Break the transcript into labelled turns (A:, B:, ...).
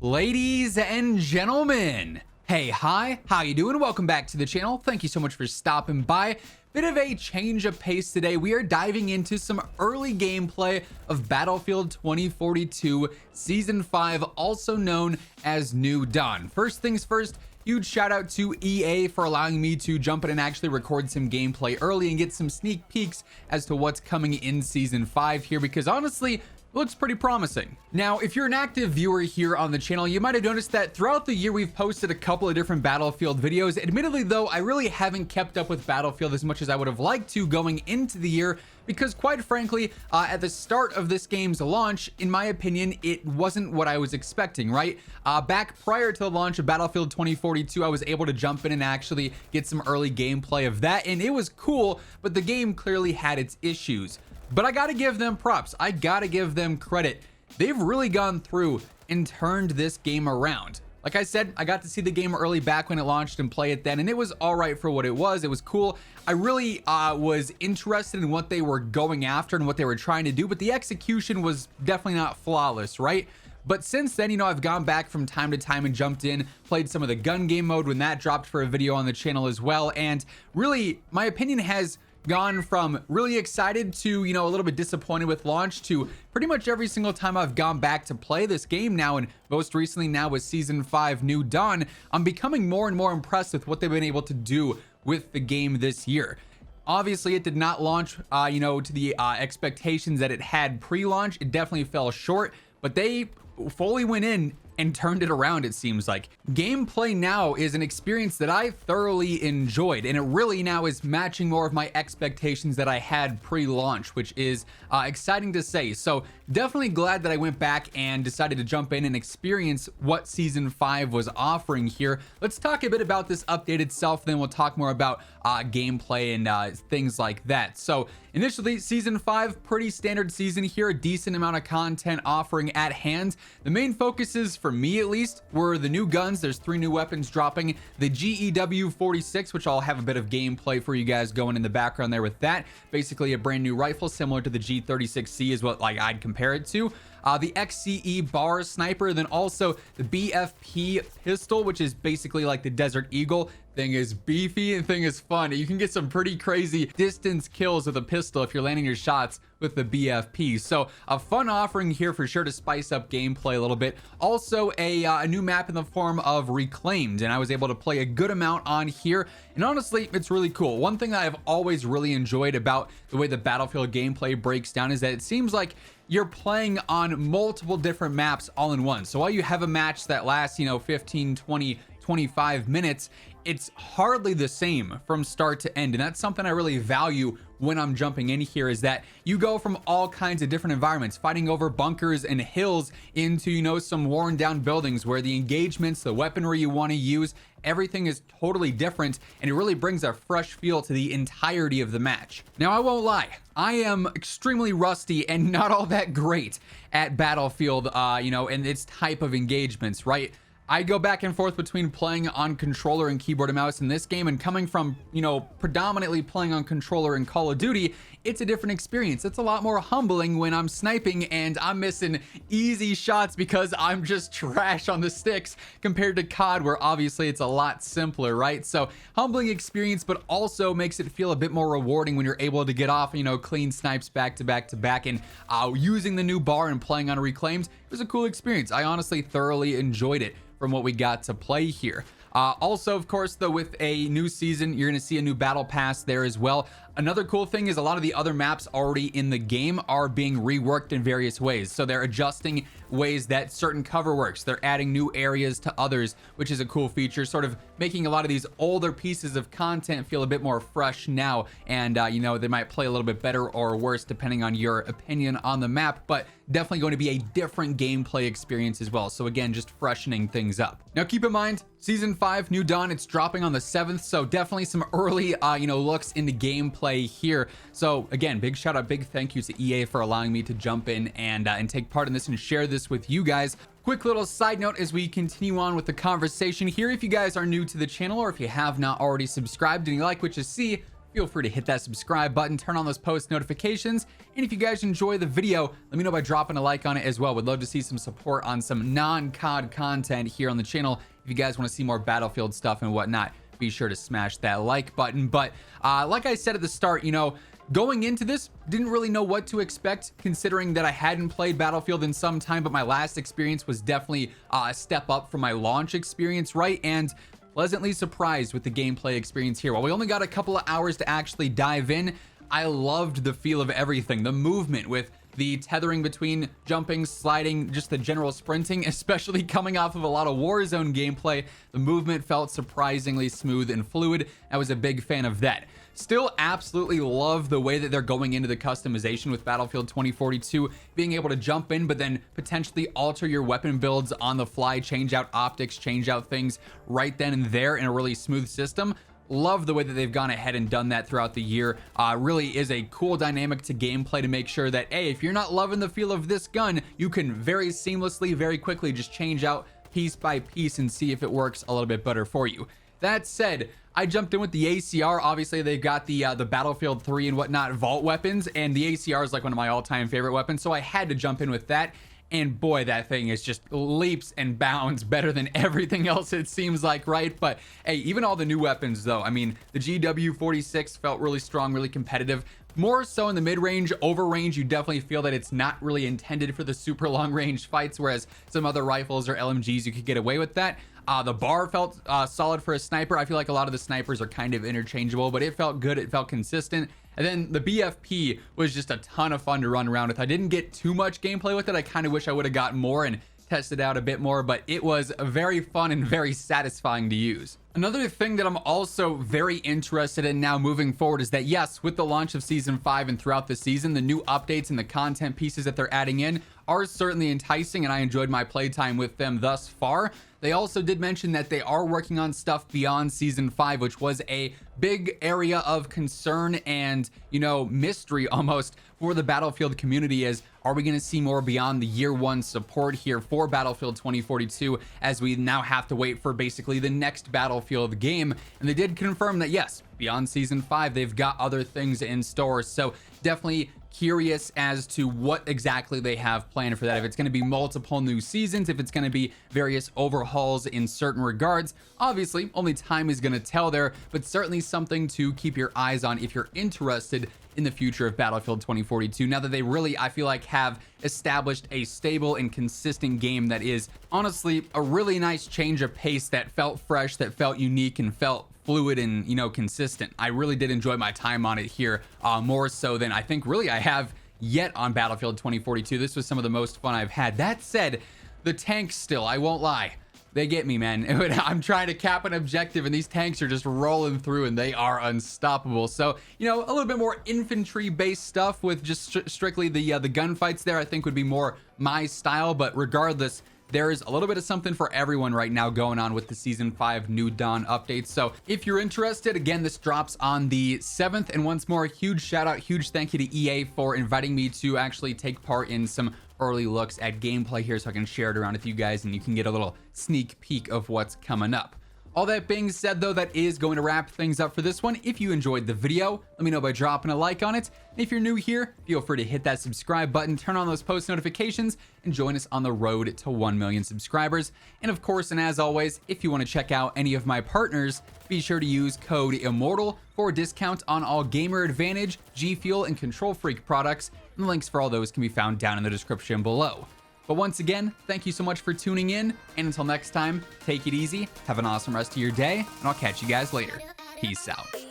A: Ladies and gentlemen, hey, hi, how you doing? Welcome back to the channel. Thank you so much for stopping by. Bit of a change of pace today. We are diving into some early gameplay of Battlefield 2042 Season 5, also known as New Dawn. First things first, huge shout out to EA for allowing me to jump in and actually record some gameplay early and get some sneak peeks as to what's coming in Season 5 here, because honestly, looks pretty promising. Now, if you're an active viewer here on the channel, you might have noticed that throughout the year we've posted a couple of different Battlefield videos. Admittedly though, I really haven't kept up with Battlefield as much as I would have liked to going into the year, because quite frankly, at the start of this game's launch, in my opinion, it wasn't what I was expecting, right? Back prior to the launch of Battlefield 2042, I was able to jump in and actually get some early gameplay of that, and it was cool, but the game clearly had its issues. But I gotta give them props. I gotta give them credit. They've really gone through and turned this game around. Like I said, I got to see the game early back when it launched and play it then, and it was all right for what it was. It was cool. I really was interested in what they were going after and what they were trying to do, but the execution was definitely not flawless, right? But since then, you know, I've gone back from time to time and jumped in, played some of the gun game mode when that dropped for a video on the channel as well, and really, my opinion has gone from really excited to, you know, a little bit disappointed with launch to pretty much every single time I've gone back to play this game now, and most recently now with Season 5 New Dawn, I'm becoming more and more impressed with what they've been able to do with the game this year. Obviously, it did not launch, you know, to the expectations that it had pre-launch. It definitely fell short, but they fully went in and turned it around, it seems like. Gameplay now is an experience that I thoroughly enjoyed, and it really now is matching more of my expectations that I had pre-launch, which is exciting to say. So definitely glad that I went back and decided to jump in and experience what Season 5 was offering here. Let's talk a bit about this update itself, then we'll talk more about gameplay and things like that. So initially, Season 5, pretty standard season here, a decent amount of content offering at hand. The main focuses, for me at least, were the new guns. There's 3 new weapons dropping. The BF2042, which I'll have a bit of gameplay for you guys going in the background there with that. Basically a brand new rifle similar to the G36C is what like I'd compare it to. The XCE bar sniper, then also the BFP pistol, which is basically like the Desert Eagle. Thing is beefy and thing is fun. You can get some pretty crazy distance kills with a pistol if you're landing your shots with the BFP. So a fun offering here for sure to spice up gameplay a little bit. Also a new map in the form of Reclaimed, and I was able to play a good amount on here, and honestly it's really cool. One thing that I've always really enjoyed about the way the Battlefield gameplay breaks down is that it seems like you're playing on multiple different maps all in one. So while you have a match that lasts, you know, 15, 20, 25 minutes, it's hardly the same from start to end. And that's something I really value when I'm jumping in here, is that you go from all kinds of different environments, fighting over bunkers and hills, into, you know, some worn down buildings where the engagements, the weaponry you want to use, everything is totally different, and it really brings a fresh feel to the entirety of the match. Now, I won't lie, I am extremely rusty and not all that great at Battlefield, you know, and its type of engagements, right? I go back and forth between playing on controller and keyboard and mouse in this game, and coming from, you know, predominantly playing on controller in Call of Duty, it's a different experience. It's a lot more humbling when I'm sniping and I'm missing easy shots because I'm just trash on the sticks, compared to COD, where obviously it's a lot simpler, right? So humbling experience, but also makes it feel a bit more rewarding when you're able to get off, you know, clean snipes back to back to back, and using the new bar and playing on Reclaimed. It was a cool experience. I honestly thoroughly enjoyed it from what we got to play here. Also, of course, though, with a new season, you're going to see a new battle pass there as well. Another cool thing is a lot of the other maps already in the game are being reworked in various ways. So they're adjusting ways that certain cover works. They're adding new areas to others, which is a cool feature, sort of making a lot of these older pieces of content feel a bit more fresh now. And, you know, they might play a little bit better or worse depending on your opinion on the map, but definitely going to be a different gameplay experience as well. So again, just freshening things up. Now, keep in mind, Season 5 New Dawn, it's dropping on the 7th, so definitely some early, you know, looks into gameplay here. So again, big shout out, big thank you to EA for allowing me to jump in and take part in this and share this with you guys. Quick little side note as we continue on with the conversation here. If you guys are new to the channel, or if you have not already subscribed and you like what you see, feel free to hit that subscribe button, turn on those post notifications. And if you guys enjoy the video, let me know by dropping a like on it as well. Would love to see some support on some non-COD content here on the channel. If you guys want to see more Battlefield stuff and whatnot, be sure to smash that like button. But like I said at the start, you know, going into this, didn't really know what to expect considering that I hadn't played Battlefield in some time, but my last experience was definitely a step up from my launch experience, right? And pleasantly surprised with the gameplay experience here. While we only got a couple of hours to actually dive in, I loved the feel of everything. The movement with the tethering between jumping, sliding, just the general sprinting, especially coming off of a lot of Warzone gameplay. The movement felt surprisingly smooth and fluid. I was a big fan of that. Still absolutely love the way that they're going into the customization with Battlefield 2042, being able to jump in, but then potentially alter your weapon builds on the fly, change out optics, change out things right then and there in a really smooth system. Love the way that they've gone ahead and done that throughout the year. Really is a cool dynamic to gameplay to make sure that, hey, if you're not loving the feel of this gun, you can very seamlessly, very quickly just change out piece by piece and see if it works a little bit better for you. That said, I jumped in with the ACR. Obviously, they've got the Battlefield 3 and whatnot vault weapons, and the ACR is like one of my all-time favorite weapons, so I had to jump in with that. And boy, that thing is just leaps and bounds better than everything else, it seems like, right? But hey, even all the new weapons though, I mean, the GW46 felt really strong, really competitive. More so in the mid-range. Over range, you definitely feel that it's not really intended for the super long range fights, whereas some other rifles or LMGs, you could get away with that. The bar felt solid for a sniper. I feel like a lot of the snipers are kind of interchangeable, but it felt good. It felt consistent. And then the BFP was just a ton of fun to run around with. I didn't get too much gameplay with it. I kind of wish I would have got more and tested out a bit more, but it was very fun and very satisfying to use. Another thing that I'm also very interested in now moving forward is that, yes, with the launch of Season 5 and throughout the season, the new updates and the content pieces that they're adding in are certainly enticing, and I enjoyed my playtime with them thus far. They also did mention that they are working on stuff beyond Season 5, which was a big area of concern and, you know, mystery almost for the Battlefield community. Is, are we going to see more beyond the year one support here for Battlefield 2042, as we now have to wait for basically the next Battlefield game? And they did confirm that, yes, beyond Season 5, they've got other things in store. So definitely curious as to what exactly they have planned for that. If it's going to be multiple new seasons, if it's going to be various overhauls in certain regards, obviously only time is going to tell there, but certainly something to keep your eyes on if you're interested in the future of Battlefield 2042. Now that they really, I feel like, have established a stable and consistent game that is honestly a really nice change of pace that felt fresh, that felt unique, and felt fluid and, you know, consistent. I really did enjoy my time on it here, more so than I think really I have yet on Battlefield 2042. This was some of the most fun I've had. That said, the tanks still, I won't lie, they get me, man. I'm trying to cap an objective and these tanks are just rolling through and they are unstoppable. So, you know, a little bit more infantry based stuff with just strictly the gunfights there, I think would be more my style. But regardless, there's a little bit of something for everyone right now going on with the Season 5 New Dawn updates. So if you're interested, again, this drops on the 7th. And once more, huge shout out, huge thank you to EA for inviting me to actually take part in some early looks at gameplay here, so I can share it around with you guys and you can get a little sneak peek of what's coming up. All that being said, though, that is going to wrap things up for this one. If you enjoyed the video, let me know by dropping a like on it. And if you're new here, feel free to hit that subscribe button, turn on those post notifications, and join us on the road to 1 million subscribers. And of course, and as always, if you want to check out any of my partners, be sure to use code IMMORTAL for a discount on all Gamer Advantage, G Fuel, and Control Freak products. And the links for all those can be found down in the description below. But once again, thank you so much for tuning in, and until next time, take it easy, have an awesome rest of your day, and I'll catch you guys later. Peace out.